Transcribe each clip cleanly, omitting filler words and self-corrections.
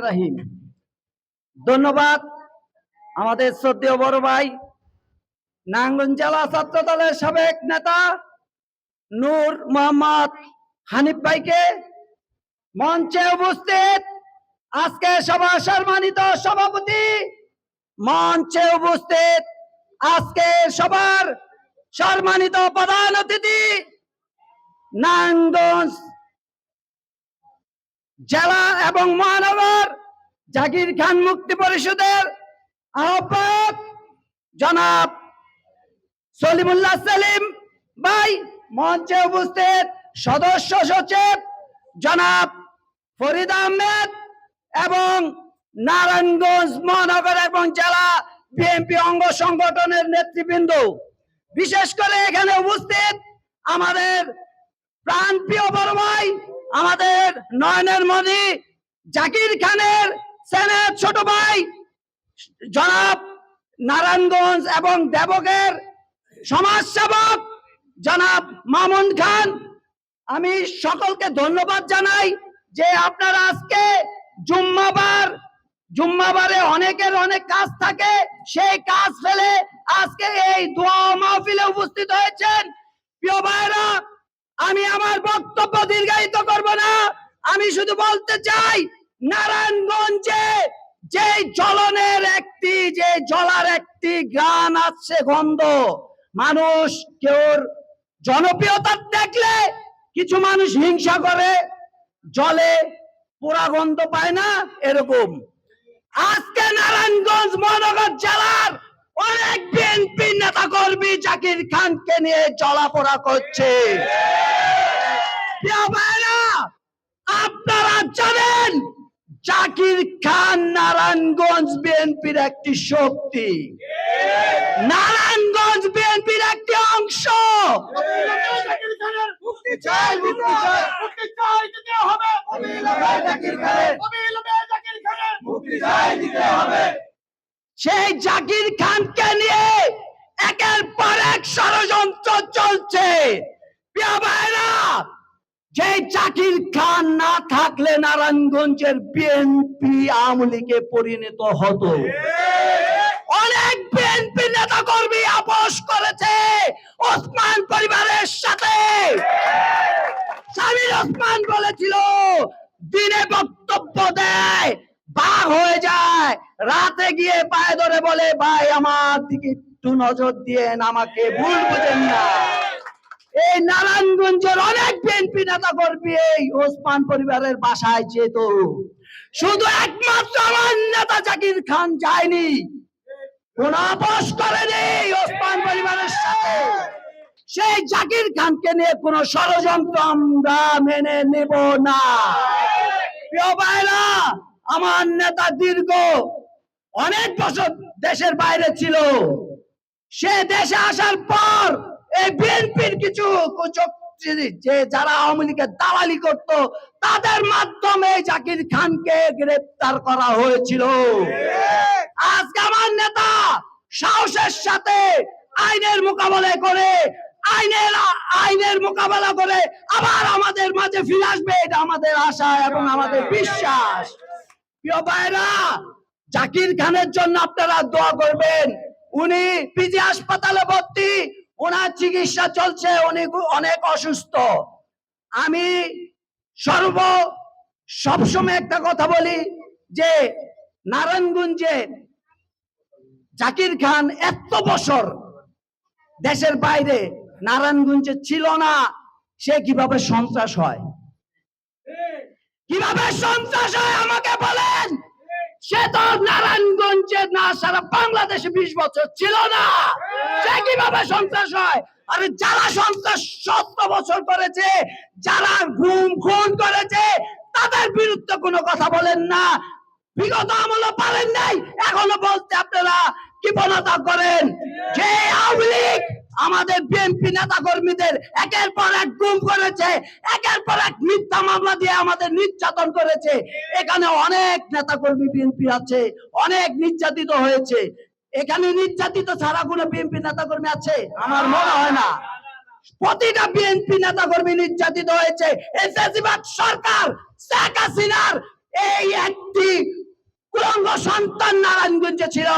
রাহিম। ধন্যবাদ আমাদের শ্রদ্ধেয় বড় ভাই নারায়ণগঞ্জ জেলা ছাত্র দলের সাবেক নেতা নূর মোহাম্মদ হানিফ ভাইকে, মঞ্চে উপস্থিত আজকে সভার সম্মানিত সভাপতি, মঞ্চে উপস্থিত আজকে সবার সম্মানিত প্রধান অতিথি, নারায়ণগঞ্জ জেলা এবং মহানগর জাকির খান মুক্তি পরিষদের আহ্বায়ক জনাব সলিমুল্লাহ সেলিম ভাই, মঞ্চে উপস্থিত সদস্য সচিব জনাব ফরিদ আহমেদ এবং নারায়ণগঞ্জ মহানগর এবং জেলা বিএনপি অঙ্গ সংগঠনের নেতৃবৃন্দ, বিশেষ করে এখানে উপস্থিত আমাদের প্রাণপ্রিয় বড় ভাই, আমাদের নয়নের মণি জাকির খানের সেনের ছোট ভাই জনাব নারায়ণগঞ্জ এবং দেবকের সমাজসেবক জনাব মামুন খান, আমি সকলকে ধন্যবাদ জানাই যে আপনারা আজকে জুম্মাবারে অনেকের অনেক কাজ থাকে, সেই কাজ ফেলে আজকে এই দোয়া মাহফিলে উপস্থিত হয়েছেন। প্রিয় ভাইরা, আমি আমার বক্তব্য দীর্ঘায়িত করব না, আমি শুধু বলতে চাই নারায়ণগঞ্জে যে জলার একটি গান আছে, গন্ধ, মানুষ কেউ জনপ্রিয়তা দেখলে কিছু মানুষ হিংসা করে, জলে পোড়া গন্ধ পায় না, এরকম আজকে নারায়ণগঞ্জ মহানগর জেলার অনেক বিএনপি নেতা কর্মী জাকির খানকে নিয়ে জ্বলাপোড়া করছে। আপনারা জানেন জাকির খান নারায়ণগঞ্জ বিএনপির একটি শক্তি, নারায়ণগঞ্জ বিএনপির একটি অংশ। সেই জাকির খানকে নিয়ে একের পর এক ষড়যন্ত্র চলছে। প্রিয় ভাইরা, যে জাকির খান না থাকলে নারায়ণগঞ্জের বিএনপি আওয়ামী লীগে পরিণত হতো। অনেক বিএনপি নেতা কর্মী আপোষ করেছে ওসমান পরিবারের সাথে। সামির ওসমান বলেছিল দিনে বক্তব্য দেয়, বাঘ হয়ে যায়, রাতে গিয়ে পায়ে ধরে বলে ভাই আমার দিকে একটু নজর দিয়েন, আমাকে ভুল বুঝেন না। এই নারায়ণগঞ্জের অনেক বিএনপি নেতা কর্মী এই ওসমান পরিবারের বাসায় যেত, শুধু একমাত্র আমার নেতা জাকির খান যায়নি, কোন আপোষ করেনি ওসমান পরিবারের সাথে। সেই জাকির খানকে নিয়ে কোন ষড়যন্ত্র আমরা মেনে নেব না। প্রিয় ভাইরা, আমার নেতা দীর্ঘ অনেক বছর দেশের বাইরে ছিল, সে দেশে আসার পর এই বিএনপির কিছু যে যারা আওয়ামী লীগের দালালি করত, তাদের মাধ্যমে জাকির খানকে গ্রেফতার করা হয়েছিল। আজকে আমার নেতা সাহসের সাথে আইনের মোকাবেলা করে আবার আমাদের মাঝে ফিরে আসবে, এটা আমাদের আশা এবং আমাদের বিশ্বাস। প্রিয় ভাইরা, জাকির খানের জন্য আপনারা দোয়া করবেন। উনি পিজি হাসপাতালে ভর্তি, ওনার চিকিৎসা চলছে, উনি অনেক অসুস্থ। আমি সবসময় একটা কথা বলি যে নারায়ণগঞ্জে জাকির খান এত বছর দেশের বাইরে, নারায়ণগঞ্জে ছিল না, সে কিভাবে সন্ত্রাস হয়, আমাকে বলেন। সে তো নারায়ণগঞ্জে না, সারা বাংলাদেশে 20 বছর ছিল না, সে কিভাবে সন্ত্রাস হয়? আরে যারা সন্ত্রাস 17 বছর করেছে, যারা গুম খুন করেছে, তাদের বিরুদ্ধে কোনো কথা বলেন না। বিগত আমলে পারেন নাই, এখনো বলতে আপনারা কৃপণতা করেন। যে আওয়ামী লীগ আমাদের বিএনপি নেতা কর্মীদের একের পর এক গুম করেছে, একের পর এক মিথ্যা মামলা দিয়ে আমাদের নির্যাতন করেছে। এখানে অনেক নেতা কর্মী বিএনপি আছে, অনেক নির্যাতিত হয়েছে। এখানে নির্যাতিত ছাড়া কোনো বিএনপি নেতা কর্মী আছে? আমার মনে হয় না। প্রতিটা বিএনপি নেতা কর্মী নির্যাতিত হয়েছে। এই ফ্যাসিবাদ সরকার শেখ হাসিনার এই একটি কুলঙ্গ সন্তান নারায়ণগঞ্জে ছিল।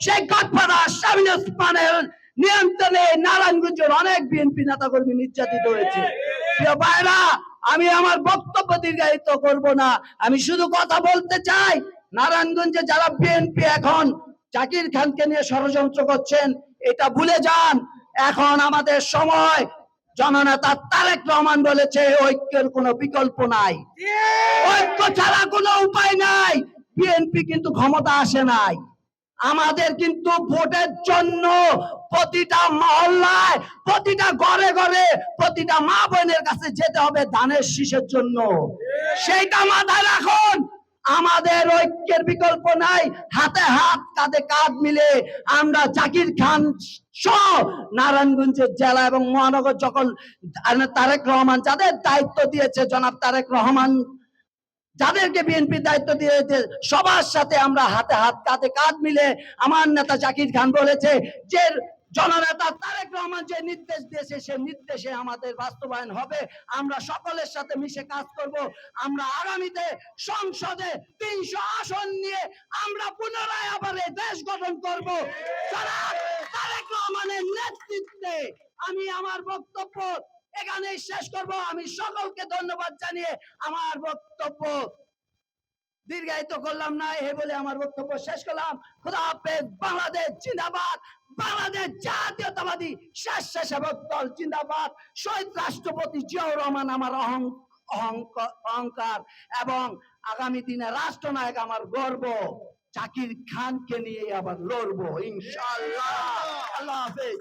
সেই গডফাদার শামীম ওসমানের নিয়ন্ত্রণে নারায়ণগঞ্জের অনেক বিএনপি নেতা কর্মী নির্যাতিত হয়েছে। প্রিয় ভাইরা, আমি আমার বক্তব্য দীর্ঘায়িত করব না, আমি শুধু কথা বলতে চাই, নারায়ণগঞ্জে যারা বিএনপি এখন জাকির খানকে নিয়ে ষড়যন্ত্র করছেন, এটা ভুলে যান। এখন আমাদের সময়। জননেতা তারেক রহমান বলেছে ঐক্যের কোনো বিকল্প নাই, ঐক্য ছাড়া কোনো উপায় নাই। বিএনপি কিন্তু ক্ষমতা আসে নাই, আমাদের কিন্তু ভোটের জন্য প্রতিটা মহল্লায়, প্রতিটা ঘরে ঘরে, প্রতিটা মা বোনের কাছে যেতে হবে ধানের শীষের জন্য। সেইটা মাথায় রাখুন। আমাদের ঐক্যের বিকল্প নাই। হাতে হাত কাঁধে কাঁধ মিলে আমরা জাকির খান সহ নারায়ণগঞ্জের জেলা এবং মহানগর যখন তারেক রহমান যাদের দায়িত্ব দিয়েছে, জনাব তারেক রহমান যাদেরকে বিএনপি দায়িত্ব দিয়েছে, সবার সাথে আমরা হাতে হাত কাঁধে কাঁধ মিলে, আমার নেতা জাকির খান বলেছে যে জননেতা তারেক রহমান যে নির্দেশ দিয়েছে সে নির্দেশে আমাদের বাস্তবায়ন হবে। আমরা সকলের সাথে মিশে কাজ করব। আমরা আগামীতে সংসদে ৩০০ আসন নিয়ে আমরা পুনরায় আবার দেশ গঠন করব জনাব তারেক রহমানের নেতৃত্বে। আমি আমার বক্তব্য এখানেই শেষ করব। আমি সকলকে ধন্যবাদ জানিয়ে আমার বক্তব্য দীর্ঘায়িত করলাম না, এই বলে আমার বক্তব্য শেষ করলাম। খোদা হাফেজ। বাংলাদেশ জিন্দাবাদ, বাংলাদেশ জাতীয়তাবাদী স্বেচ্ছাসেবক দল জিন্দাবাদ। শহীদ রাষ্ট্রপতি জিয়াউর রহমান আমার অহংকার এবং আগামী দিনে রাষ্ট্রনায়ক আমার গর্ব। জাকির খানকে নিয়ে আবার লড়বো ইনশাআল্লাহ। আল্লাহ হাফেজ।